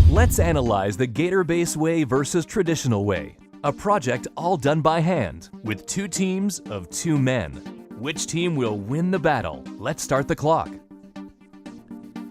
Let's analyze the Gator Base Way versus Traditional Way, a project all done by hand with 2 teams of 2 men. Which team will win the battle? Let's start the clock.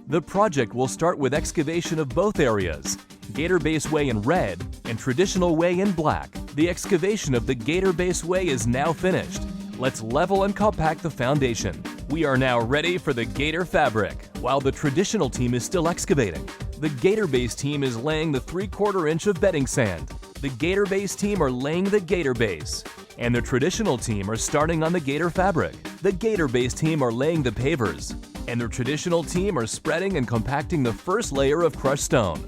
The project will start with excavation of both areas, Gator Base Way in red and Traditional Way in black. The excavation of the Gator Base Way is now finished. Let's level and compact the foundation. We are now ready for the Gator fabric, while the traditional team is still excavating. The Gator Base team is laying the 3/4 inch of bedding sand. The Gator Base team are laying the Gator Base, and the traditional team are starting on the Gator fabric. The Gator Base team are laying the pavers, and the traditional team are spreading and compacting the first layer of crushed stone.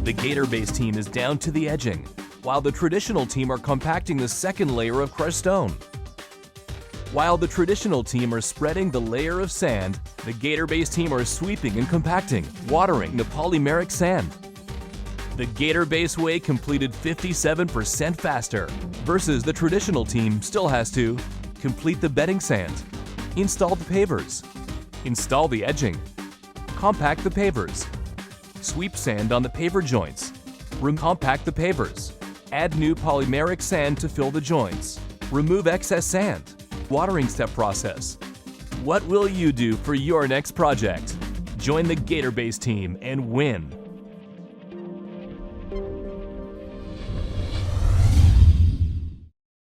The Gator Base team is down to the edging, while the traditional team are compacting the second layer of crushed stone. While the traditional team are spreading the layer of sand, the Gator Base team are sweeping and compacting, watering the polymeric sand. The Gator Base Way completed 57% faster, versus the traditional team still has to complete the bedding sand, install the pavers, install the edging, compact the pavers, sweep sand on the paver joints, compact the pavers, add new polymeric sand to fill the joints, remove excess sand, watering step process. What will you do for your next project? Join the Gator Base team and win!